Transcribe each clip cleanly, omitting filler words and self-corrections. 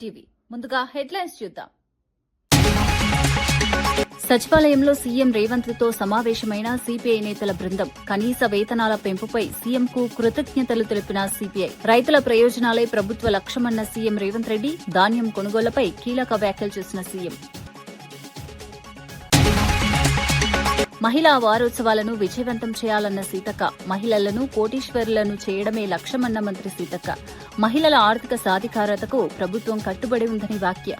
TV ముందుగా headlines చూద్దాం. సచివాలయంలో సీఎం రేవంత్ తో సమావేశమైన సిపిఐ నేతల బృందం. కనీస వేతనాల పెంపుపై సీఎంకు కృతజ్ఞతలు తెలిపిన సిపిఐ. రైతుల ప్రయోజనాలే ప్రభుత్వ లక్ష్యమన్న సీఎం రేవంత్ రెడ్డి. ధాన్యం కొనుగోళ్లపై కీలక వ్యాఖ్యలు చేసిన సీఎం. మహిళా వారోత్సవాలను విజయవంతం చేయాలన్న సీతక్క. మహిళలను కోటీశ్వరులను చేయడమే లక్ష్యమన్న మంత్రి సీతక్క. మహిళల ఆర్థిక సాధికారతకు ప్రభుత్వం కట్టుబడి ఉందని వ్యాఖ్య.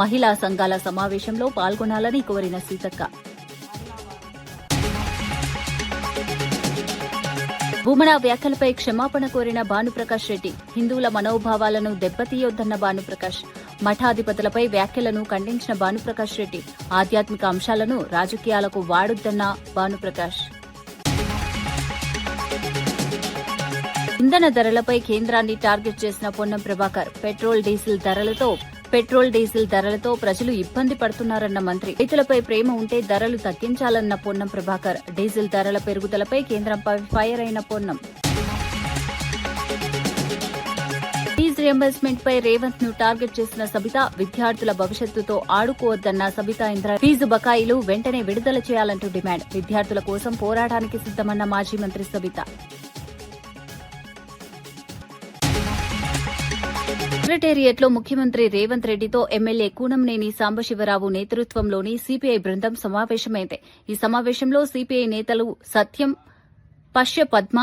మహిళా సంఘాల సమావేశంలో పాల్గొనాలని కోరిన సీతక్క. భూమన వ్యాఖ్యలపై క్షమాపణ కోరిన భానుప్రకాష్ రెడ్డి. హిందువుల మనోభావాలను దెబ్బతీయొద్దన్న భానుప్రకాష్. మఠాధిపతులపై వ్యాఖ్యలను ఖండించిన భానుప్రకాష్ రెడ్డి. ఆధ్యాత్మిక అంశాలను రాజకీయాలకు వాడొద్దన్న భానుప్రకాష్. ఇంధన ధరలపై కేంద్రాన్ని టార్గెట్ చేసిన పొన్నం ప్రభాకర్. పెట్రోల్ డీజిల్ ధరలతో ప్రజలు ఇబ్బంది పడుతున్నారన్న మంత్రి. రైతులపై ప్రేమ ఉంటే ధరలు తగ్గించాలన్న పొన్నం ప్రభాకర్. డీజిల్ ధరల పెరుగుదలపై కేంద్రంపై ఫైర్ అయిన పొన్నం. ఫీజు రియంబర్స్మెంట్ పై రేవంత్ ను టార్గెట్ చేసిన సబిత. విద్యార్థుల భవిష్యత్తుతో ఆడుకోవద్దన్న సబితా ఇంద్ర. ఫీజు బకాయిలు వెంటనే విడుదల చేయాలంటూ డిమాండ్. విద్యార్థుల కోసం పోరాటానికి సిద్దమన్న మాజీ మంత్రి సబిత. సెక్రటేరియట్లో ముఖ్యమంత్రి రేవంత్ రెడ్డితో ఎమ్మెల్యే కూనంనేని సాంబశివరావు నేతృత్వంలోని సిపిఐ బృందం సమావేశమైంది. ఈ సమావేశంలో సిపిఐ నేతలు సత్యం, పశ్య పద్మ,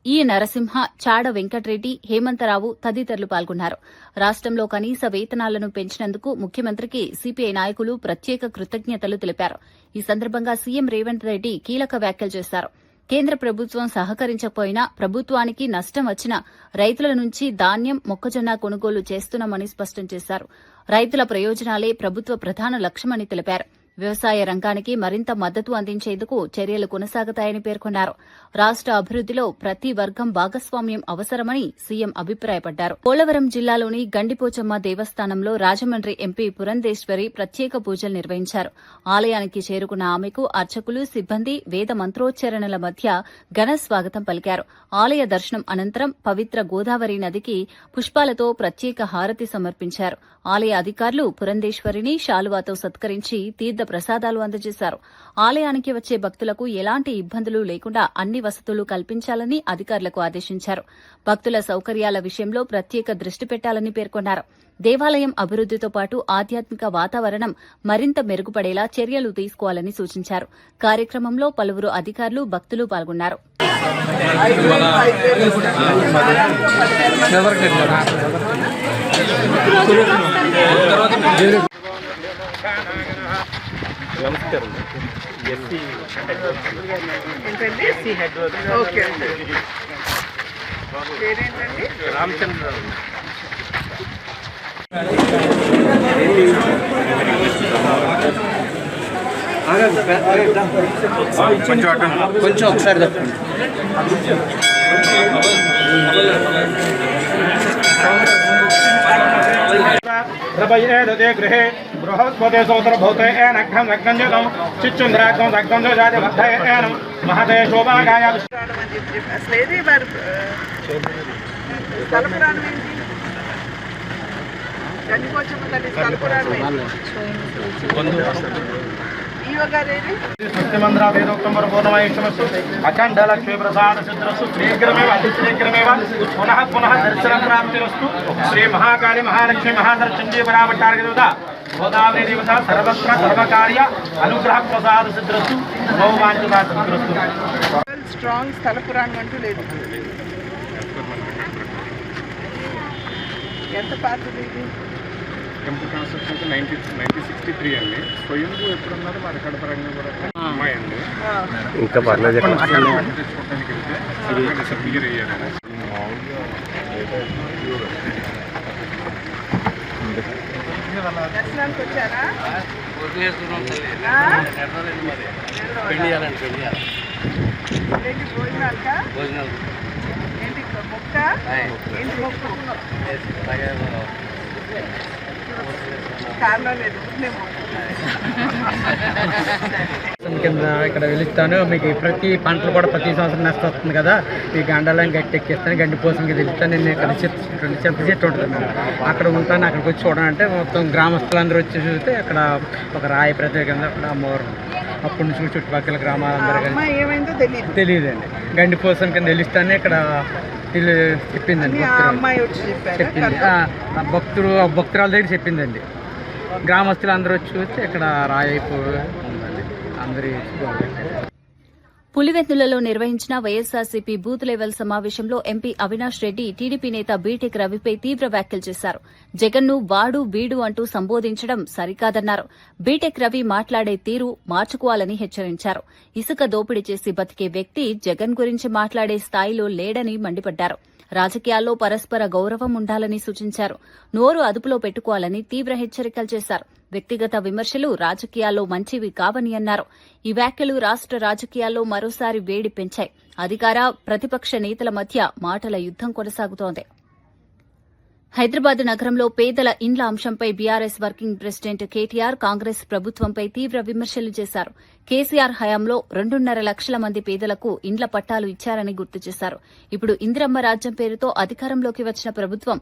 ఈ నరసింహ, చాడ వెంకటరెడ్డి, హేమంతరావు తదితరులు పాల్గొన్నారు. రాష్టంలో కనీస వేతనాలను పెంచినందుకు ముఖ్యమంత్రికి సిపిఐ నాయకులు ప్రత్యేక కృతజ్ఞతలు తెలిపారు. ఈ సందర్భంగా సీఎం రేవంత్ రెడ్డి కీలక వ్యాఖ్యలు చేశారు. కేంద్ర ప్రభుత్వం సహకరించకపోయినా ప్రభుత్వానికి నష్టం వచ్చినా రైతుల నుంచి ధాన్యం, మొక్కజొన్న కొనుగోలు చేస్తున్నామని స్పష్టం చేశారు. రైతుల ప్రయోజనాలే ప్రభుత్వ ప్రధాన లక్ష్యమని తెలిపారు. వ్యవసాయ రంగానికి మరింత మద్దతు అందించేందుకు చర్యలు కొనసాగుతాయని పేర్కొన్నారు. రాష్ట అభివృద్దిలో ప్రతి వర్గం భాగస్వామ్యం అవసరమని సీఎం అభిప్రాయపడ్డారు. పోలవరం జిల్లాలోని గండిపోచమ్మ దేవస్థానంలో రాజమండ్రి ఎంపీ పురంధేశ్వరి ప్రత్యేక పూజలు నిర్వహించారు. ఆలయానికి చేరుకున్న ఆమెకు అర్చకులు, సిబ్బంది వేద మంత్రోచ్చరణల మధ్య ఘన స్వాగతం పలికారు. ఆలయ దర్శనం అనంతరం పవిత్ర గోదావరి నదికి పుష్పాలతో ప్రత్యేక హారతి సమర్పించారు. ఆలయ అధికారులు పురంధేశ్వరిని శాలువాతో సత్కరించి తీర్థ ప్రసాదాలు అందజేశారు. ఆలయానికి వచ్చే భక్తులకు ఎలాంటి ఇబ్బందులు లేకుండా అన్ని వసతులు కల్పించాలని అధికారులకు ఆదేశించారు. భక్తుల సౌకర్యాల విషయంలో ప్రత్యేక దృష్టి పెట్టాలని పేర్కొన్నారు. దేవాలయం అభివృద్దితో పాటు ఆధ్యాత్మిక వాతావరణం మరింత మెరుగుపడేలా చర్యలు తీసుకోవాలని సూచించారు. కార్యక్రమంలో పలువురు అధికారులు, భక్తులు పాల్గొన్నారు. నమస్కారం. రామచంద్రరావు. కొంచెం ఒకసారి చెప్పండి. గృహే బృహస్పతి సోదర భౌతే నగ్నం నగ్నం చిచ్చుంద్రాగ్నం నగ్నం జాతి వర్ధయనం మహదే శోభాగాయ. అసలు ఏది వారు స్థలపురాణం ఏంటి? గండిపోచమ్మ తల్లి స్థలపురాణం ఏంటి? సత్యమంద్ర వేదోక్తం బోధమేషమస్సు అఖండ లక్ష్మీ ప్రసాద సిద్రస్సు శీఘ్రమేవ అతిశీఘ్రమేవ పునః పునః దర్శన ప్రాప్తిరస్తు. శ్రీ మహాకాళి మహాలక్ష్మి మహాదర్శంజీ పరావట్టార్గదేవత గోదావరి దేవత సర్వత్ర సర్వకార్య అనుగ్రహ ప్రసాద సిద్రస్సు భౌమాంజనా సిద్రస్సు. స్ట్రాంగ్ స్థల పురాణం అంటూ లేదు. ఎంత పాతది ఇది? టెంపుల్ కన్స్ట్రక్షన్ 1963 అండి. స్వయంభూ ఎప్పుడున్నారు మా రికార్డు పరంగా కూడా అమ్మాయి అండి. ఇంకా పర్లేదు తెచ్చుకోవడానికి వెళ్తే డిసప్పియర్ అయ్యారు. దర్శనానికి వచ్చారా? భోజనాలు ఏంటి మొక్క? ఏంటి మొక్క? కారణం లేదు. కింద ఇక్కడ వెలుస్తాను, మీకు ప్రతి పంటలు కూడా ప్రతి సంవత్సరం నష్టం వస్తుంది కదా, ఈ గండాలను గట్టి ఎక్కిస్తాను, గండి పోసంకి వెళ్తాను, నేను ఇక్కడ చింత చెట్టు ఉంటుంది అక్కడ ఉంటాను, అక్కడికి వచ్చి చూడాలంటే మొత్తం గ్రామస్తులందరూ వచ్చి చూస్తే అక్కడ ఒక రాయి ప్రత్యేకంగా అక్కడ అమ్మవారు. అప్పటి నుంచి చుట్టుపక్కల గ్రామాలందరూ అమ్మాయి ఏమైందో తెలియదు. తెలియదండి. గండి పోసం కింద వెలుస్తానే ఇక్కడ వీళ్ళు చెప్పిందండి, ఆ అమ్మాయి వచ్చి చెప్పారు. చెప్పింది భక్తురాల దగ్గర చెప్పిందండి. గ్రామస్తులు అందరూ వచ్చి చూస్తే ఇక్కడ రాయి అయిపోయి ఉందండి. అందరూ పులివెందులలో నిర్వహించిన వైఎస్సార్సీపీ బూత్ లెవెల్ సమావేశంలో ఎంపీ అవినాష్ రెడ్డి టీడీపీ నేత బీటెక్ రవిపై తీవ్ర వ్యాఖ్యలు చేశారు. జగన్ను వాడు వీడు అంటూ సంబోధించడం సరికాదన్నారు. బీటెక్ రవి మాట్లాడే తీరు మార్చుకోవాలని హెచ్చరించారు. ఇసుక దోపిడీ చేసి బతికే వ్యక్తి జగన్ గురించి మాట్లాడే స్థాయిలో లేడని మండిపడ్డారు. రాజకీయాల్లో పరస్పర గౌరవం ఉండాలని సూచించారు. నోరు అదుపులో పెట్టుకోవాలని తీవ్ర హెచ్చరికలు చేశారు. వ్యక్తిగత విమర్శలు రాజకీయాల్లో మంచివి కావని అన్నారు. ఈ వ్యాఖ్యలు రాష్ట రాజకీయాల్లో మరోసారి వేడి పెంచాయి. అధికార ప్రతిపక్ష నేతల మధ్య మాటల యుద్దం కొనసాగుతోంది. హైదరాబాద్ నగరంలో పేదల ఇండ్ల అంశంపై BRS working president KTR Congress ప్రభుత్వంపై తీవ్ర విమర్శలు చేశారు. కేసీఆర్ హయాంలో 2.5 లక్షల మంది పేదలకు ఇండ్ల పట్టాలు ఇచ్చారని గుర్తు చేశారు. ఇప్పుడు ఇందిరమ్మ రాజ్యం పేరుతో అధికారంలోకి వచ్చిన ప్రభుత్వం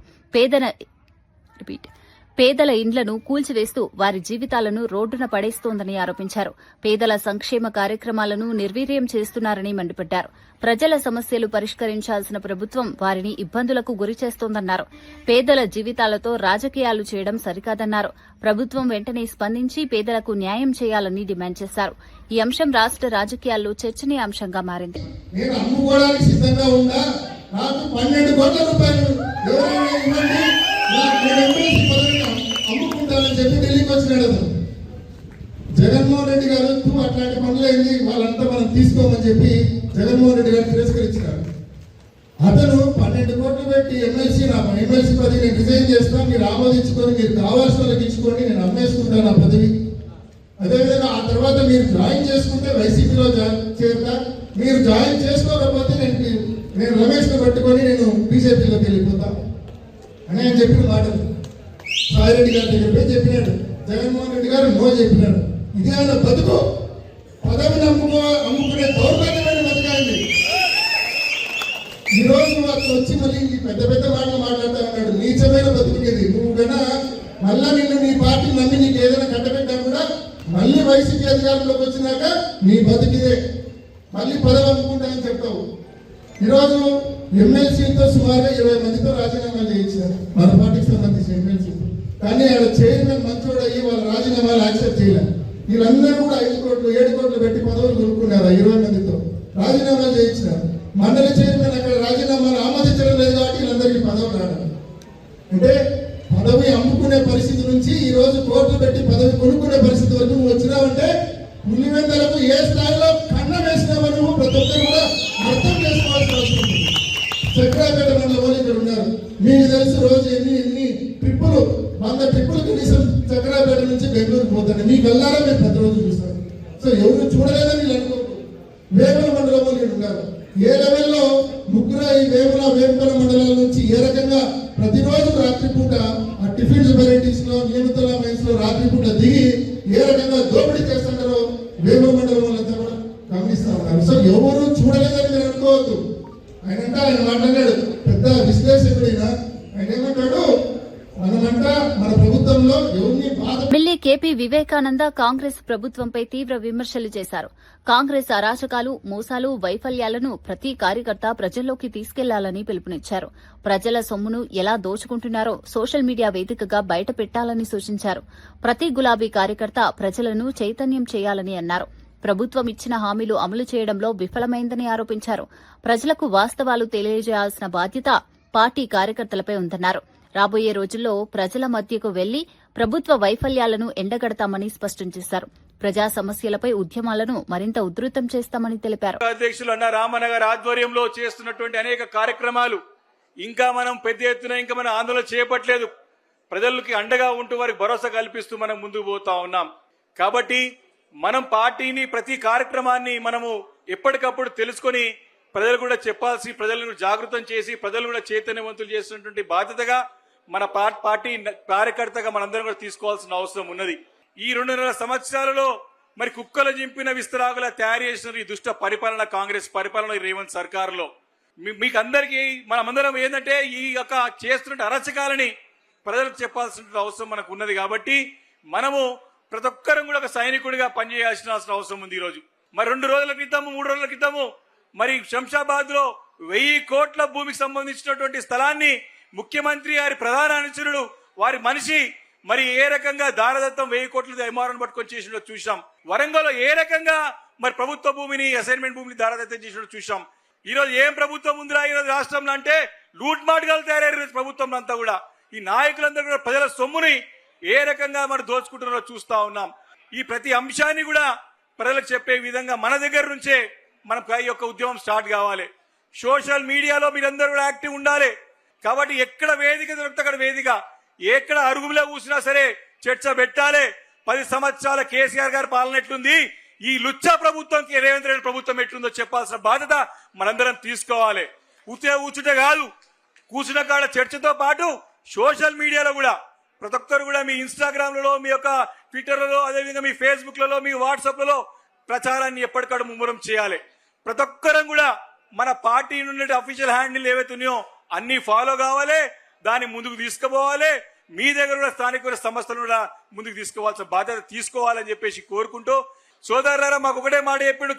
పేదల ఇండ్లను కూల్చివేస్తూ వారి జీవితాలను రోడ్డున పడేస్తోందని ఆరోపించారు. పేదల సంక్షేమ కార్యక్రమాలను నిర్వీర్యం చేస్తున్నారని మండిపడ్డారు. ప్రజల సమస్యలు పరిష్కరించాల్సిన ప్రభుత్వం వారిని ఇబ్బందులకు గురిచేస్తోందన్నారు. పేదల జీవితాలతో రాజకీయాలు చేయడం సరికాదన్నారు. ప్రభుత్వం వెంటనే స్పందించి పేదలకు న్యాయం చేయాలని డిమాండ్ చేశారు. ఈ అంశం రాష్ట రాజకీయాల్లో చర్చనీయాంశంగా మారింది. నేను అమ్ముకోవడానికి సిద్ధంగా ఉన్నా, నాకు 12 కోట్ల రూపాయలు ఎవరైనా ఇవ్వండి, నేను ఎంపీసీ పదవిని అమ్ముకుంటానని చెప్పి ఢిల్లీకి వచ్చినాడు అతను. జగన్మోహన్ రెడ్డి గారు అట్లాంటి పనులైంది వాళ్ళంతా మనం తీసుకోమని చెప్పి జగన్మోహన్ రెడ్డి గారు తిరస్కరించినారు. అతను 12 కోట్లు పెట్టి ఎమ్మెల్సీ పదవి నేను రిజైన్ చేస్తాను, మీరు ఆమోదించుకొని మీరు కావాల్సిన వాళ్ళకి ఇచ్చుకోండి, నేను అమ్మేసుకుంటాను ఆ పదవి. అదేవిధంగా ఆ తర్వాత మీరు జాయిన్ చేసుకుంటే వైసీపీలో చేరుతా, మీరు జాయిన్ చేసుకోకపోతే నేను రమేష్ను పట్టుకొని నేను బీజేపీలోకి వెళ్ళిపోతా అని ఆయన చెప్పిన మాటలు సాయిరెడ్డి గారి దగ్గర చెప్పినాడు. జగన్మోహన్ రెడ్డి గారు నో చెప్పినాడు. ఇదే ఆయన బతుకు, పదవిని అమ్ముకునే దౌర్భాగ్యమైన బతకాయండి. ఈ రోజు అతను వచ్చి మళ్ళీ పెద్ద పెద్ద మాటలు మాట్లాడుతూ ఉన్నాడు. నీచమైన బతుకునేది నువ్వు కన్నా మళ్ళా నిన్ను నీ పార్టీ నమ్మి నీకు ఏదైనా కట్టబెట్టా కూడా మళ్ళీ వైసీపీ అధికారంలోకి వచ్చినాక నీ బతికిదే, మళ్ళీ పదవి అమ్ముకుంటానని చెప్తావు. ఈరోజు ఎమ్మెల్సీతో సుమారుగా 20 మందితో రాజీనామాలు చేయించారు మన పార్టీకి సంబంధించిన ఎమ్మెల్సీ. కానీ ఆడ చైర్మన్ మంచోడు అయ్యి వాళ్ళ రాజీనామాలు యాక్సెప్ట్ చేయలేదు. వీళ్ళందరూ కూడా 5 కోట్లు 7 కోట్లు పెట్టి పదవులు కొనుక్కున్నారు. 20 మందితో రాజీనామాలు చేయించినారు. మండలి చైర్మన్ అక్కడ రాజీనామాలు ఆమోదించడం లేదు కాబట్టి వీళ్ళందరికీ పదవులు రావడం. అంటే పదవి అమ్ముకునే పరిస్థితి నుంచి ఈ రోజు కోట్లు పెట్టి పదవి కొనుక్కునే పరిస్థితి వరకు నువ్వు వచ్చినావంటే పులివెందులకు ఏ స్థాయిలో కన్నం వేసినావో నువ్వు ప్రతి ఒక్కరు కూడా అర్థం చేసుకోవాల్సిన అవసరం ఉంది. చక్రాపేట మండలంలో ఇక్కడ ఉన్నారు, మీకు తెలుసు రోజు ఎన్ని ట్రిప్పులు 100 ట్రిప్పులు కనీసం చక్రాపేట నుంచి బెంగళూరు పోతాడు. మీకు వెళ్ళారా మీరు ప్రతిరోజు చూస్తారు. సో ఎవరు చూడలేదని వీళ్ళు అనుకోరు. వేముల మండలంలో వీళ్ళు ఉన్నారు. ఏ లెవెల్లో ముగ్గురు ఈ వేముల మండలాల నుంచి ఏ రకంగా ప్రతిరోజు రాత్రిపూట ఆ టిఫిన్స్ వెరైటీస్ లో నియమితుల మైన్స్ లో రాత్రిపూట దిగి ఏ రకంగా దోపిడీ చేస్తున్నారో వేముల మండలం వాళ్ళంతా కూడా గమనిస్తా ఉన్నారు. సో ఎవరు చూడలేదని మీరు అనుకోవద్దు. ఆయన మాట్లాడాడు పెద్ద విశ్లేషకుడైనా, ఆయన ఏమంటాడు, మనమంతా మన ప్రభుత్వంలో ఎవరిని ఎమ్మెల్యే కేపీ వివేకానంద కాంగ్రెస్ ప్రభుత్వంపై తీవ్ర విమర్శలు చేశారు. కాంగ్రెస్ అరాచకాలు, మోసాలు, వైఫల్యాలను ప్రతి కార్యకర్త ప్రజల్లోకి తీసుకెళ్లాలని పిలుపునిచ్చారు. ప్రజల సొమ్మును ఎలా దోచుకుంటున్నారో సోషల్ మీడియా వేదికగా బయట పెట్టాలని సూచించారు. ప్రతి గులాబీ కార్యకర్త ప్రజలను చైతన్యం చేయాలని అన్నారు. ప్రభుత్వం ఇచ్చిన హామీలు అమలు చేయడంలో విఫలమైందని ఆరోపించారు. ప్రజలకు వాస్తవాలు తెలియజేయాల్సిన బాధ్యత పార్టీ కార్యకర్తలపై ఉందన్నారు. రాబోయే రోజుల్లో ప్రజల మధ్యకు వెళ్లి ప్రభుత్వ వైఫల్యాలను ఎండగడతామని స్పష్టం చేశారు. ప్రజా సమస్యలపై ఉద్యమాలను మరింత ఉధృతం చేస్తామని తెలిపారు. అధ్యక్షులు అన్న రామన్న గారి ఆధ్వర్యంలో చేస్తున్నటువంటి అనేక కార్యక్రమాలు ఇంకా మనం పెద్ద ఎత్తున మనం ఆందోళన చేపట్టలేదు. ప్రజలకి అండగా ఉంటూ వారికి భరోసా కల్పిస్తూ మనం ముందుకు పోతా ఉన్నాం. కాబట్టి మనం పార్టీని ప్రతి కార్యక్రమాన్ని మనము ఎప్పటికప్పుడు తెలుసుకొని ప్రజలు కూడా చెప్పాల్సి, ప్రజలను జాగృతం చేసి ప్రజలు కూడా చైతన్యవంతులు చేసినటువంటి బాధ్యతగా మన పార్టీ కార్యకర్తగా మనందరం కూడా తీసుకోవాల్సిన అవసరం ఉన్నది. ఈ 2.5 సంవత్సరాలలో మరి కుక్కలు జింపిన విస్తరాకులా తయారు చేసిన ఈ దుష్ట పరిపాలన కాంగ్రెస్ పరిపాలన రేవంత్ సర్కారులో మీకు అందరికీ మనమందరం ఏంటంటే ఈ యొక్క చేస్తున్న అరచకాలని ప్రజలకు చెప్పాల్సిన అవసరం మనకు ఉన్నది. కాబట్టి మనము ప్రతి ఒక్కరం కూడా ఒక సైనికుడిగా పనిచేయాల్సిన అవసరం ఉంది. ఈరోజు మరి 2 రోజుల క్రితము 3 రోజుల క్రితము మరి శంషాబాద్ లో 1000 కోట్ల భూమికి సంబంధించినటువంటి స్థలాన్ని ముఖ్యమంత్రి గారి ప్రధాన అనుచరుడు వారి మనిషి మరి ఏ రకంగా దారదత్తం 1000 కోట్ల ఎంఆర్ఓని పట్టుకొని చేసినట్టు చూసాం. వరంగల్లో ఏ రకంగా మరి ప్రభుత్వ భూమిని అసైన్మెంట్ భూమిని దారదత్తం చేసినట్టు చూసాం. ఈ రోజు ఏం ప్రభుత్వం ఉందిరా ఈరోజు రాష్ట్రంలో అంటే లూట్ మాటగాలు తయారయ్యారు ప్రభుత్వం అంతా కూడా. ఈ నాయకులందరూ కూడా ప్రజల సొమ్ముని ఏ రకంగా మరి దోచుకుంటున్నారో చూస్తా ఉన్నాం. ఈ ప్రతి అంశాన్ని కూడా ప్రజలకు చెప్పే విధంగా మన దగ్గర నుంచే మన ఈ యొక్క ఉద్యమం స్టార్ట్ కావాలి. సోషల్ మీడియాలో మీరందరూ కూడా యాక్టివ్ ఉండాలి. కాబట్టి ఎక్కడ వేదిక దొరికితే అక్కడ వేదిక, ఎక్కడ అరుగులో కూసినా సరే చర్చ పెట్టాలి. 10 సంవత్సరాల కేసీఆర్ గారి పాలన ఎట్లుంది, ఈ లుచ్చా ప్రభుత్వం రేవంత్ రెడ్డి ప్రభుత్వం ఎట్లుందో చెప్పాల్సిన బాధ్యత మనందరం తీసుకోవాలి. కూర్చుంటే కాదు, కూర్చున్న కాడ చర్చతో పాటు సోషల్ మీడియాలో కూడా ప్రతి ఒక్కరు కూడా మీ ఇన్స్టాగ్రామ్లలో, మీ యొక్క ట్విట్టర్లలో, అదేవిధంగా మీ ఫేస్బుక్లలో, మీ వాట్సాప్లలో ప్రచారాన్ని ఎప్పటికప్పుడు ముమ్మరం చేయాలి. ప్రతి ఒక్కరం కూడా మన పార్టీ నుండి అఫీషియల్ హ్యాండిల్ ఏవైతే ఉన్నాయో అన్ని ఫాలో కావాలి, దాన్ని ముందుకు తీసుకుపోవాలి. మీ దగ్గర కూడా స్థానిక సంస్థలు కూడా ముందుకు తీసుకోవాల్సిన బాధ్యత తీసుకోవాలని చెప్పేసి కోరుకుంటూ, సోదరులారా మాకు ఒకటే మాట చెప్పిండు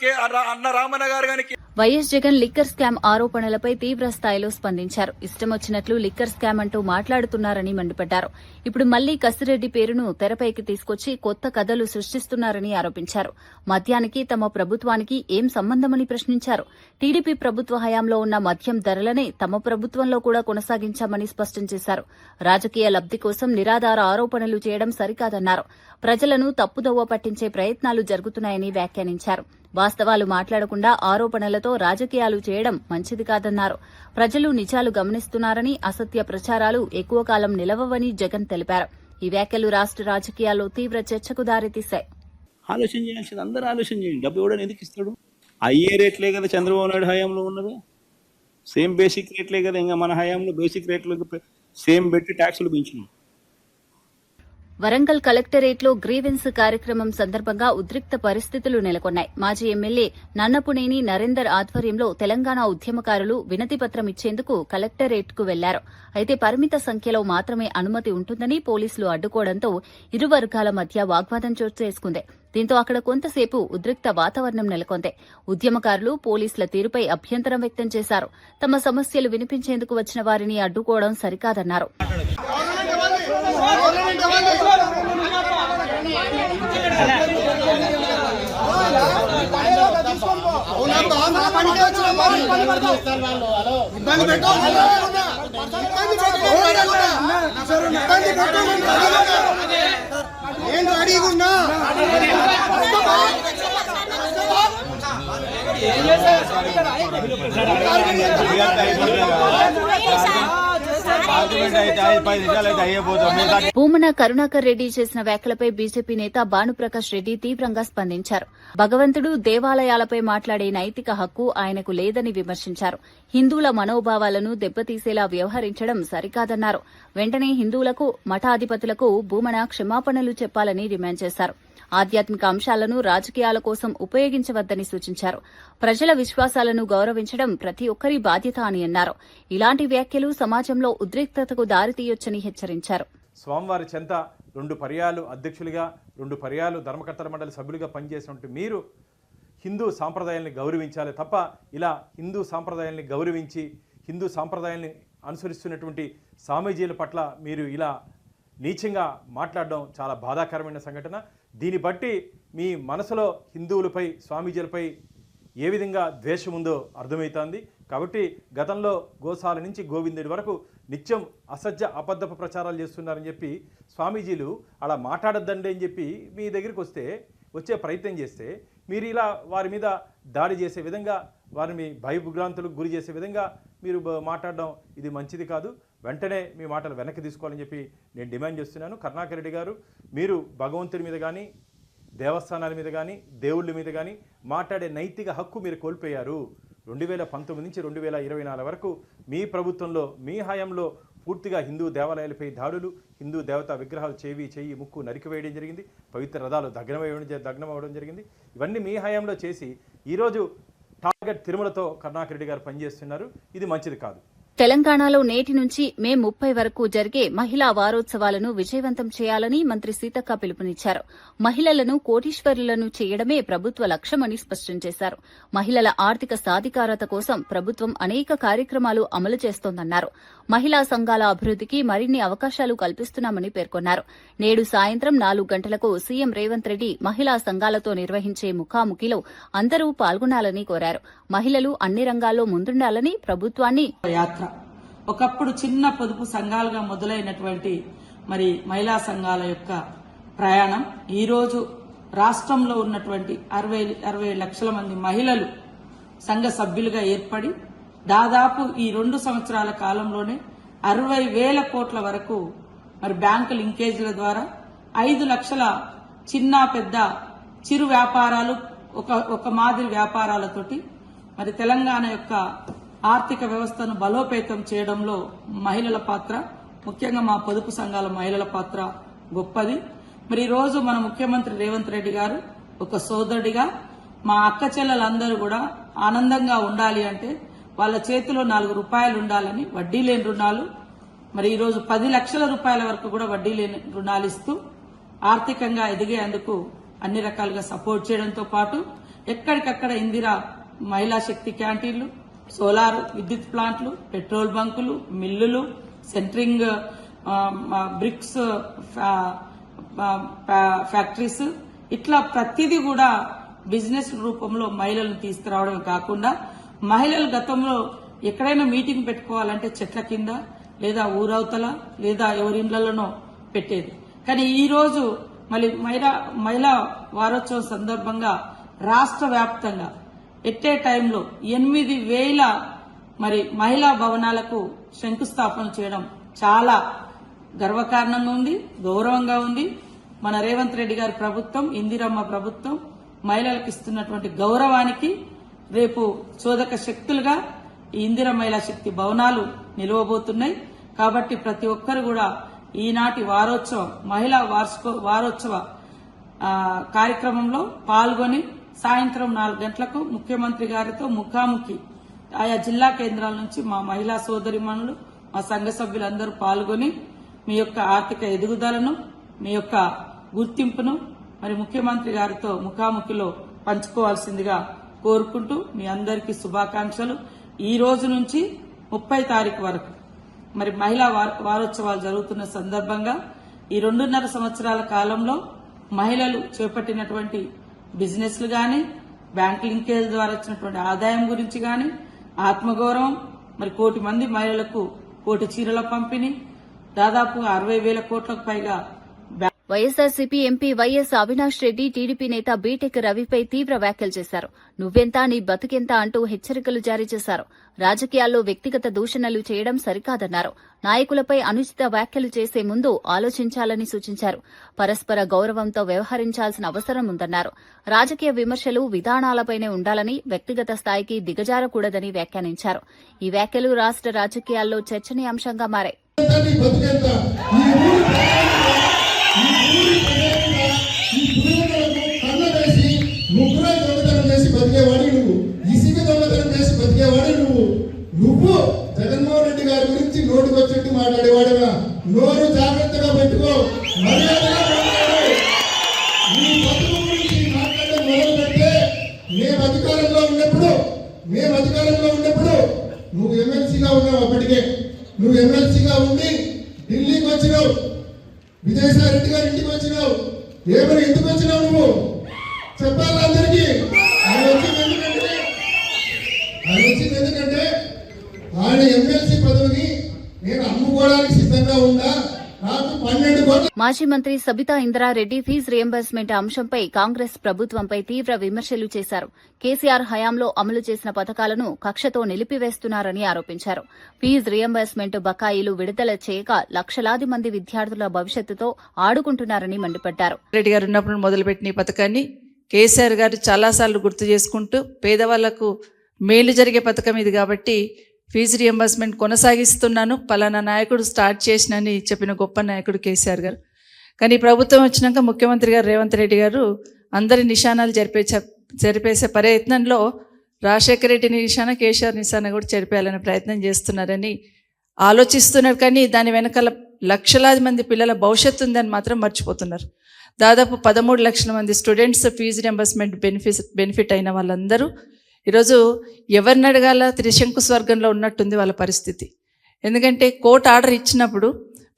అన్న రామన్న గారు గాని వైఎస్ జగన్ లిక్కర్ స్కామ్ ఆరోపణలపై తీవ్ర స్థాయిలో స్పందించారు. ఇష్టం వచ్చినట్లు లిక్కర్ స్కామ్ అంటూ మాట్లాడుతున్నారని మండిపడ్డారు. ఇప్పుడు మళ్లీ కసిరెడ్డి పేరును తెరపైకి తీసుకొచ్చి కొత్త కథలు సృష్టిస్తున్నారని ఆరోపించారు. మద్యానికి తమ ప్రభుత్వానికి ఏం సంబంధమని ప్రశ్నించారు. టీడీపీ ప్రభుత్వ హయాంలో ఉన్న మద్యం ధరలనే తమ ప్రభుత్వంలో కూడా కొనసాగించామని స్పష్టం చేశారు. రాజకీయ లబ్ది కోసం నిరాధార ఆరోపణలు చేయడం సరికాదన్నారు. ప్రజలను తప్పుదోవ పట్టించే ప్రయత్నాలు జరుగుతున్నాయని వ్యాఖ్యానించారు. వాస్తవాలు మాట్లాడకుండా ఆరోపణలతో రాజకీయాలు చేయడం మంచిది కాదన్నారు. ప్రజలు నిజాలు గమనిస్తున్నారని, అసత్య ప్రచారాలు ఎక్కువ కాలం నిలవవని జగన్ తెలిపారు. ఈ వ్యాఖ్యలు రాష్ట్ర రాజకీయాల్లో తీవ్ర చర్చకు దారితీశాయి. ఆలోచన చేయాల్సింది అందరూ ఆలోచన చేయండి. డబ్బు ఇవ్వడం ఎందుకు ఇస్తాడు? అయ్యే రేట్లే కదా చంద్రబాబు నాయుడు హయాంలో ఉన్నది, సేమ్ బేసిక్ రేట్లే కదా. ఇంకా మన హయాంలో బేసిక్ రేట్లు సేమ్ పెట్టి ట్యాక్సులు పెంచినాం. వరంగల్ కలెక్టరేట్లో గ్రీవెన్స్ కార్యక్రమం సందర్భంగా ఉద్రిక్త పరిస్థితులు నెలకొన్నాయి. మాజీ ఎమ్మెల్యే నన్నపునేని నరేందర్ ఆధ్వర్యంలో తెలంగాణ ఉద్యమకారులు వినతిపత్రం ఇచ్చేందుకు కలెక్టరేట్కు వెళ్లారు. అయితే పరిమిత సంఖ్యలో మాత్రమే అనుమతి ఉంటుందని పోలీసులు అడ్డుకోవడంతో ఇరు వర్గాల మధ్య వాగ్వాదం చోటు చేసుకుంది. దీంతో అక్కడ కొంతసేపు ఉద్రిక్త వాతావరణం నెలకొంది. ఉద్యమకారులు పోలీసుల తీరుపై అభ్యంతరం వ్యక్తం చేశారు. తమ సమస్యలు వినిపించేందుకు వచ్చిన వారిని అడ్డుకోవడం సరికాదన్నారు. భూమన కరుణాకర్ రెడ్డి చేసిన వ్యాఖ్యలపై బీజేపీ నేత భానుప్రకాష్ రెడ్డి తీవ్రంగా స్పందించారు. భగవంతుడు దేవాలయాలపై మాట్లాడే నైతిక హక్కు ఆయనకు లేదని విమర్శించారు. హిందువుల మనోభావాలను దెబ్బతీసేలా వ్యవహరించడం సరికాదన్నారు. వెంటనే హిందువులకు, మఠాధిపతులకు భూమన క్షమాపణలు చెప్పాలని డిమాండ్ చేశారు. ఆధ్యాత్మిక అంశాలను రాజకీయాల కోసం ఉపయోగించవద్దని సూచించారు. ప్రజల విశ్వాసాలను గౌరవించడం ప్రతి ఒక్కరి బాధ్యత అని అన్నారు. ఇలాంటి వ్యాఖ్యలు సమాజంలో ఉద్రిక్తతకు దారితీయొచ్చని హెచ్చరించారు. స్వామివారి చెంత 2 పర్యాలు అధ్యక్షులుగా, 2 పర్యాలు ధర్మకర్తల మండలి సభ్యులుగా పనిచేసినట్టు మీరు హిందూ సాంప్రదాయాల్ని గౌరవించాలి తప్ప ఇలా హిందూ సాంప్రదాయాల్ని గౌరవించి హిందూ సాంప్రదాయాల్ని అనుసరిస్తున్నటువంటి స్వామీజీల పట్ల మీరు ఇలా నీచంగా మాట్లాడడం చాలా బాధాకరమైన సంఘటన. దీన్ని బట్టి మీ మనసులో హిందువులపై, స్వామీజీలపై ఏ విధంగా ద్వేషం ఉందో అర్థమవుతోంది. కాబట్టి గతంలో గోశాల నుంచి గోవిందుడి వరకు నిత్యం అసత్య అబద్ధపు ప్రచారాలు చేస్తున్నారని చెప్పి స్వామీజీలు అలా మాట్లాడొద్దండి అని చెప్పి మీ దగ్గరికి వచ్చే ప్రయత్నం చేస్తే మీరు ఇలా వారి మీద దాడి చేసే విధంగా, వారిని భయభ్రాంతులకు గురి చేసే విధంగా మీరు మాట్లాడడం ఇది మంచిది కాదు. వెంటనే మీ మాటలు వెనక్కి తీసుకోవాలని చెప్పి నేను డిమాండ్ చేస్తున్నాను. కరుణాకర్ రెడ్డి గారు, మీరు భగవంతుడి మీద కానీ, దేవస్థానాల మీద కానీ, దేవుళ్ళ మీద కానీ మాట్లాడే నైతిక హక్కు మీరు కోల్పోయారు. 2019 నుంచి 2024 వరకు మీ ప్రభుత్వంలో, మీ హయాంలో పూర్తిగా హిందూ దేవాలయాలపై దాడులు, హిందూ దేవతా విగ్రహాలు చెయ్యి ముక్కు నరికివేయడం జరిగింది, పవిత్ర రథాలు దగ్నం అవ్వడం జరిగింది. ఇవన్నీ మీ హయాంలో చేసి ఈరోజు టార్గెట్ తిరుమలతో కరుణాకర్ రెడ్డి గారు పనిచేస్తున్నారు. ఇది మంచిది కాదు. తెలంగాణలో నేటి నుంచి మే 30 వరకు జరిగే మహిళా వారోత్సవాలను విజయవంతం చేయాలని మంత్రి సీతక్క పిలుపునిచ్చారు. మహిళలను కోటీశ్వరులను చేయడమే ప్రభుత్వ లక్ష్యమని స్పష్టం చేశారు. మహిళల ఆర్థిక సాధికారత కోసం ప్రభుత్వం అనేక కార్యక్రమాలు అమలు చేస్తోందన్నారు. మహిళా సంఘాల అభివృద్దికి మరిన్ని అవకాశాలు కల్పిస్తున్నామని పేర్కొన్నారు. నేడు సాయంత్రం 4 గంటలకు సీఎం రేవంత్ రెడ్డి మహిళా సంఘాలతో నిర్వహించే ముఖాముఖిలో అందరూ పాల్గొనాలని కోరారు. మహిళలు అన్ని రంగాల్లో ముందుండాలని ప్రభుత్వాన్ని యాత్ర ఒకప్పుడు చిన్న పొదుపు సంఘాలుగా మొదలైనటువంటి మరి మహిళా సంఘాల యొక్క ప్రయాణం ఈరోజు రాష్ట్రంలో ఉన్నటువంటి 60 లక్షల మంది మహిళలు సంఘ సభ్యులుగా ఏర్పడి దాదాపు ఈ 2 సంవత్సరాల కాలంలోనే 60,000 కోట్ల వరకు మరి బ్యాంకు లింకేజీల ద్వారా 5 లక్షల చిన్న పెద్ద చిరు వ్యాపారాలు ఒక మాదిరి వ్యాపారాలతోటి మరి తెలంగాణ యొక్క ఆర్థిక వ్యవస్థను బలోపేతం చేయడంలో మహిళల పాత్ర, ముఖ్యంగా మా పొదుపు సంఘాల మహిళల పాత్ర గొప్పది. మరి ఈ రోజు మన ముఖ్యమంత్రి రేవంత్ రెడ్డి గారు ఒక సోదరుడిగా మా అక్క చెల్లెలందరూ కూడా ఆనందంగా ఉండాలి అంటే వాళ్ళ చేతిలో 4 రూపాయలు ఉండాలని వడ్డీ లేని రుణాలు మరి ఈ రోజు 10 లక్షల రూపాయల వరకు కూడా వడ్డీ లేని రుణాలు ఇస్తూ ఆర్థికంగా ఎదిగేందుకు అన్ని రకాలుగా సపోర్ట్ చేయడంతో పాటు ఎక్కడికక్కడ ఇందిరా మహిళా శక్తి క్యాంటీన్లు, సోలార్ విద్యుత్ ప్లాంట్లు, పెట్రోల్ బంకులు, మిల్లులు, సెంట్రింగ్ బ్రిక్స్ ఫ్యాక్టరీస్, ఇట్లా ప్రతిదీ కూడా బిజినెస్ రూపంలో మహిళలను తీసుకురావడమే కాకుండా మహిళలు గతంలో ఎక్కడైనా మీటింగ్ పెట్టుకోవాలంటే చెట్ల కింద లేదా ఊరవతల లేదా ఎవరిండ్లలోనో పెట్టేది. కానీ ఈ రోజు మళ్ళీ మహిళా వారోత్సవం సందర్భంగా రాష్ట్ర వ్యాప్తంగా ఎట్టే టైంలో 8,000 మరి మహిళా భవనాలకు శంకుస్థాపన చేయడం చాలా గర్వకారణంగా ఉంది, గౌరవంగా ఉంది. మన రేవంత్ రెడ్డి గారి ప్రభుత్వం, ఇందిరమ్మ ప్రభుత్వం మహిళలకు ఇస్తున్నటువంటి గౌరవానికి రేపు చోదక శక్తులుగా ఈ ఇందిరా మహిళా శక్తి భవనాలు నిలవబోతున్నాయి. కాబట్టి ప్రతి ఒక్కరు కూడా ఈనాటి మహిళా వారోత్సవ కార్యక్రమంలో పాల్గొని సాయంత్రం 4 గంటలకు ముఖ్యమంత్రి గారితో ముఖాముఖి ఆయా జిల్లా కేంద్రాల నుంచి మా మహిళా సోదరిమణులు, మా సంఘ సభ్యులందరూ పాల్గొని మీ యొక్క ఆర్థిక ఎదుగుదలను, మీ యొక్క గుర్తింపును మరి ముఖ్యమంత్రి గారితో ముఖాముఖిలో పంచుకోవాల్సిందిగా కోరుకుంటూ మీ అందరికీ శుభాకాంక్షలు. ఈ రోజు నుంచి 30 తారీఖు వరకు మరి మహిళా వారోత్సవాలు జరుగుతున్న సందర్భంగా ఈ 2.5 సంవత్సరాల కాలంలో మహిళలు చేపట్టినటువంటి బిజినెస్లు గాని, బ్యాంక్ లింకేజ్ ద్వారా వచ్చినటువంటి ఆదాయం గురించి గాని, ఆత్మగౌరవం, మరి 1 కోటి మంది మహిళలకు 1 కోటి చీరల పంపిణీ, దాదాపు 60,000 కోట్లకు పైగా. YSRCP MP YS Avinash Reddy TDP నేత బీటెక్ రవిపై తీవ్ర వ్యాఖ్యలు చేశారు. నువ్వెంత నీ బతుకెంత అంటూ హెచ్చరికలు జారీ చేశారు. రాజకీయాల్లో వ్యక్తిగత దూషణలు చేయడం సరికాదన్నారు. నాయకులపై అనుచిత వ్యాఖ్యలు చేసే ముందు ఆలోచించాలని సూచించారు. పరస్పర గౌరవంతో వ్యవహరించాల్సిన అవసరం ఉందన్నారు. రాజకీయ విమర్శలు విధానాలపైనే ఉండాలని, వ్యక్తిగత స్థాయికి దిగజారకూడదని వ్యాఖ్యానించారు. ఈ వ్యాఖ్యలు రాష్ట రాజకీయాల్లో చర్చనీయాంశంగా మారాయి. ముగ్గురు దొంగతనం చేసి బతికేవాడి ఇసుక దొంగతనం చేసి బతికేవాడి నువ్వు జగన్మోహన్ రెడ్డి గారి గురించి నోటుకొచ్చేట్టు మాట్లాడేవాడుగా. నోరు జాగ్రత్తగా పెట్టుకో, మర్యాదగా మాట్లాడు. నీ బతుకు గురించి మాట్లాడడం మొదలు పెడితే మేము అధికారంలో ఉన్నప్పుడు నువ్వు ఎమ్మెల్సీగా ఉన్నావు. అప్పటికే నువ్వు ఎమ్మెల్సీగా ఉండి ఢిల్లీకి వచ్చినావు, విజయసాయి రెడ్డి గారి ఇంటికి వచ్చినావు. ఏమని ఎందుకు వచ్చినావు నువ్వు చెప్పాలి అందరికీ. ఆయన వచ్చింది ఎందుకంటే ఆయన ఎమ్మెల్సీ పదవిని నేను అమ్ముకోవడానికి సిద్ధంగా ఉందా. నాకు 12 కోట్ల. మాజీ మంత్రి సబితా ఇంద్రారెడ్డి ఫీజు రియంబర్స్మెంట్ అంశంపై కాంగ్రెస్ ప్రభుత్వంపై తీవ్ర విమర్శలు చేశారు. కేసీఆర్ హయాంలో అమలు చేసిన పథకాలను కక్షతో నిలిపివేస్తున్నారని ఆరోపించారు. ఫీజు రియంబర్స్మెంట్ బకాయిలు విడుదల చేయక లక్షలాది మంది విద్యార్థుల భవిష్యత్తుతో ఆడుకుంటున్నారని మండిపడ్డారు. రెడ్డి గారు ఉన్నప్పుడు మొదలుపెట్టిన ఈ పథకాన్ని కేసీఆర్ గారు చాలాసార్లు గుర్తు చేసుకుంటూ పేదవాళ్లకు మేలు జరిగే పథకం ఇది కాబట్టి ఫీజు రియంబర్స్మెంట్ కొనసాగిస్తున్నాను, పలానా నాయకుడు స్టార్ట్ చేసినని చెప్పిన గొప్ప నాయకుడు కేసీఆర్ గారు. కానీ ప్రభుత్వం వచ్చినాక ముఖ్యమంత్రి గారు రేవంత్ రెడ్డి గారు అందరి నిశానాలు జరిపేసే ప్రయత్నంలో రాజశేఖర రెడ్డి నిశాన, కేసీఆర్ నిశాన కూడా చెరిపేయాలనే ప్రయత్నం చేస్తున్నారని ఆలోచిస్తున్నారు. కానీ దాని వెనకాల లక్షలాది మంది పిల్లల భవిష్యత్తు ఉందని మాత్రం మర్చిపోతున్నారు. దాదాపు 13 లక్షల మంది స్టూడెంట్స్ ఫీజు రియంబర్స్మెంట్ బెనిఫిట్ అయిన వాళ్ళందరూ ఈరోజు ఎవరిని అడగాల త్రిశంకు స్వర్గంలో ఉన్నట్టుంది వాళ్ళ పరిస్థితి. ఎందుకంటే కోర్టు ఆర్డర్ ఇచ్చినప్పుడు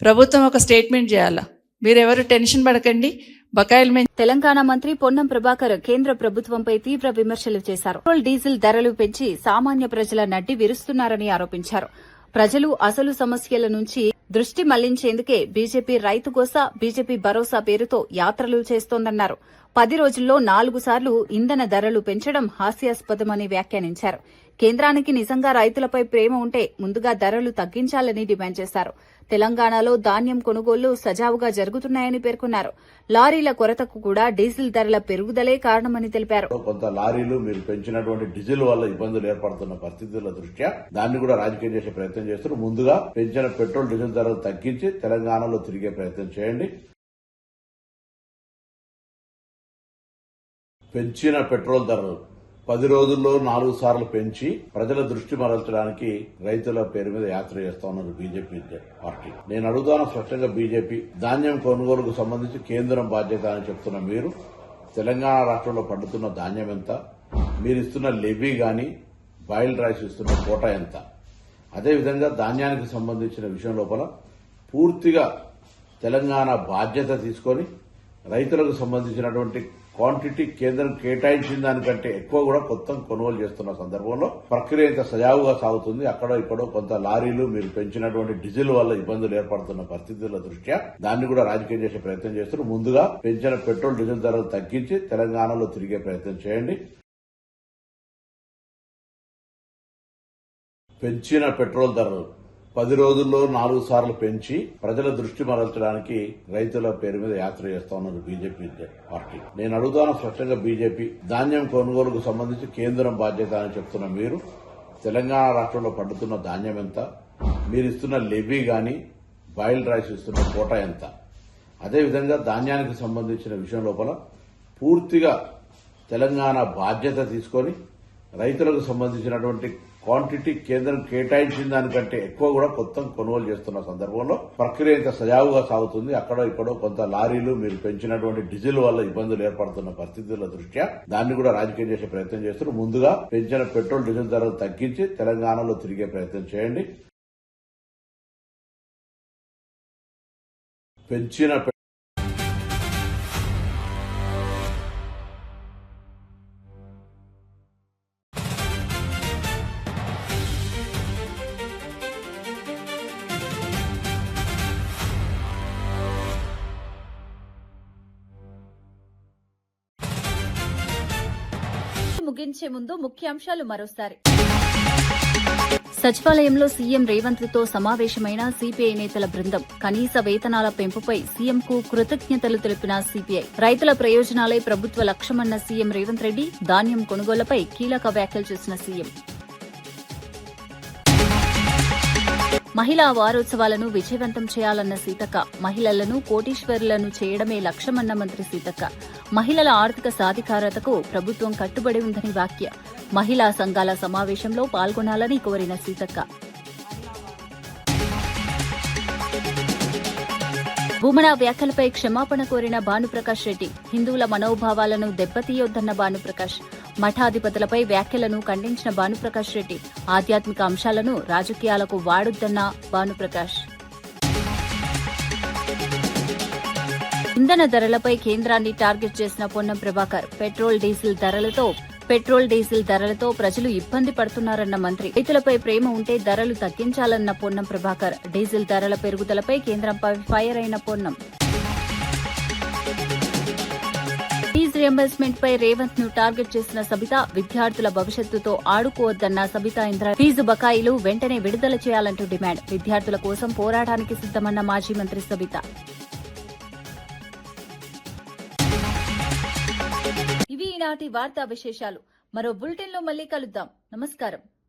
ప్రభుత్వం ఒక స్టేట్మెంట్ చేయాలా, మీరెవరు టెన్షన్ పడకండి, బకాయిలు తెలంగాణ మంత్రి పొన్నం ప్రభాకర్ కేంద్ర ప్రభుత్వంపై తీవ్ర విమర్శలు చేశారు. పెట్రోల్ డీజిల్ ధరలు పెంచి సామాన్య ప్రజల నడ్డి విరుస్తున్నారని ఆరోపించారు. ప్రజలు అసలు సమస్యల నుంచి దృష్టి మళ్లించేందుకే బీజేపీ రైతు గోస, బీజేపీ భరోసా పేరుతో యాత్రలు చేస్తోందన్నారు. 10 రోజుల్లో 4 సార్లు ఇంధన ధరలు పెంచడం హాస్యాస్పదమని వ్యాఖ్యానించారు. కేంద్రానికి నిజంగా రైతులపై ప్రేమ ఉంటే ముందుగా ధరలు తగ్గించాలని డిమాండ్ చేశారు. తెలంగాణలో ధాన్యం కొనుగోళ్లు సజావుగా జరుగుతున్నాయని పేర్కొన్నారు. లారీల కొరతకు కూడా డీజిల్ ధరల పెరుగుదలే కారణమని తెలిపారు. కొంత లారీలు మీరు పెంచినటువంటి డీజిల్ వల్ల ఇబ్బందులు ఏర్పడుతున్న పరిస్థితుల దృష్ట్యా దాన్ని కూడా రాజకీయం చేసే ప్రయత్నం చేస్తున్నారు. ముందుగా పెంచిన పెట్రోల్ డీజిల్ ధరలు తగ్గించి తెలంగాణలో తిరిగే ప్రయత్నం చేయండి. పెంచిన పెట్రోల్ ధరలు 10 రోజుల్లో 4 సార్లు పెంచి ప్రజల దృష్టి మరల్చడానికి రైతుల పేరు మీద యాత్ర చేస్తా ఉన్నారు బీజేపీ పార్టీ. నేను అడుగుతాను స్పష్టంగా, బీజేపీ ధాన్యం కొనుగోలుకు సంబంధించి కేంద్రం బాధ్యత అని చెప్తున్న మీరు, తెలంగాణ రాష్ట్రంలో పండుతున్న ధాన్యం ఎంత, మీరు ఇస్తున్న లెవీ గాని బాయిల్డ్ రైస్ ఇస్తున్న కోటా ఎంత, అదేవిధంగా ధాన్యానికి సంబంధించిన విషయం లోపల పూర్తిగా తెలంగాణ బాధ్యత తీసుకొని రైతులకు సంబంధించినటువంటి క్వాంటిటీ కేంద్రం కేటాయించిన దానికంటే ఎక్కువ కూడా కొత్త కొనుగోలు చేస్తున్న సందర్భంలో ప్రక్రియ ఇంత సజావుగా సాగుతుంది. అక్కడో ఇక్కడో కొంత లారీలు మీరు పెంచినటువంటి డీజిల్ వల్ల ఇబ్బందులు ఏర్పడుతున్న పరిస్థితుల దృష్ట్యా దాన్ని కూడా రాజకీయం చేసే ప్రయత్నం చేస్తున్నారు. ముందుగా పెంచిన పెట్రోల్ డీజిల్ ధరలు తగ్గించి తెలంగాణలో తిరిగే ప్రయత్నం చేయండి. పెంచిన పెట్రోల్ ధరలు 10 రోజుల్లో 4 సార్లు పెంచి ప్రజల దృష్టి మరల్చడానికి రైతుల పేరు మీద యాత్ర చేస్తా ఉన్నారు బీజేపీ పార్టీ. నేను అడుగుతాను స్పష్టంగా, బీజేపీ ధాన్యం కొనుగోలుకు సంబంధించి కేంద్రం బాధ్యత అని చెప్తున్న మీరు, తెలంగాణ రాష్ట్రంలో పండుతున్న ధాన్యం ఎంత, మీరు ఇస్తున్న లెవీ గాని బాయిల్డ్ రైస్ ఇస్తున్న కోటా ఎంత, అదేవిధంగా ధాన్యానికి సంబంధించిన విషయం లోపల పూర్తిగా తెలంగాణ బాధ్యత తీసుకొని రైతులకు సంబంధించినటువంటి క్వాంటిటీ కేంద్రం కేటాయించిన దానికంటే ఎక్కువ కూడా కొత్త కొనుగోలు చేస్తున్న సందర్భంలో ప్రక్రియ ఇంత సజావుగా సాగుతుంది. అక్కడో ఇక్కడో కొంత లారీలు మీరు పెంచినటువంటి డీజిల్ వల్ల ఇబ్బందులు ఏర్పడుతున్న పరిస్థితుల దృష్ట్యా దాన్ని కూడా రాజకీయం చేసే ప్రయత్నం చేస్తున్నారు. ముందుగా పెంచిన పెట్రోల్ డీజిల్ ధరలు తగ్గించి తెలంగాణలో తిరిగే ప్రయత్నం చేయండి. పెంచిన ముగించే ముందు ముఖ్యాంశాలు మరోసారి. సచివాలయంలో సీఎం రేవంత్ తో సమావేశమైన సిపిఐ నేతల బృందం. కనీస వేతనాల పెంపుపై సీఎంకు కృతజ్ఞతలు తెలిపిన సిపిఐ. రైతుల ప్రయోజనాలే ప్రభుత్వ లక్ష్యమన్న సీఎం రేవంత్ రెడ్డి. ధాన్యం కొనుగోలుపై కీలక వ్యాఖ్యలు చేసిన సీఎం. మహిళా వారోత్సవాలను విజయవంతం చేయాలన్న సీతక్క. మహిళలను కోటీశ్వరులను చేయడమే లక్ష్యమన్న మంత్రి సీతక్క. మహిళల ఆర్థిక సాధికారతకు ప్రభుత్వం కట్టుబడి ఉందని వ్యాఖ్య. మహిళా సంఘాల సమావేశంలో పాల్గొనాలని కోరిన సీతక్క. భూమన వ్యాఖ్యలపై క్షమాపణ కోరిన భానుప్రకాష్ రెడ్డి. హిందువుల మనోభావాలను దెబ్బతీయొద్దన్న భానుప్రకాష్. మఠాధిపతులపై వ్యాఖ్యలను ఖండించిన భానుప్రకాష్ రెడ్డి. ఆధ్యాత్మిక అంశాలను రాజకీయాలకు వాడొద్దన్న భానుప్రకాష్. ఇంధన ధరలపై కేంద్రాన్ని టార్గెట్ చేసిన పొన్నం ప్రభాకర్. పెట్రోల్ డీజిల్ ధరలతో ప్రజలు ఇబ్బంది పడుతున్నారన్న మంత్రి. రైతులపై ప్రేమ ఉంటే ధరలు తగ్గించాలన్న పొన్నం ప్రభాకర్. డీజిల్ ధరల పెరుగుదలపై కేంద్రంపై ఫైర్ అయిన పొన్నం. ఫీజు రియంబర్స్మెంట్ పై రేవంత్ ను టార్గెట్ చేసిన సబిత. విద్యార్థుల భవిష్యత్తుతో ఆడుకోవద్దన్న సబితా ఇంద్ర. ఫీజు బకాయిలు వెంటనే విడుదల చేయాలంటూ డిమాండ్. విద్యార్థుల కోసం పోరాటానికి సిద్దమన్న మాజీ మంత్రి సబిత. ఇవి ఈనాటి వార్తా విశేషాలు. మరో బులెటిన్లో మళ్లీ కలుద్దాం. నమస్కారం.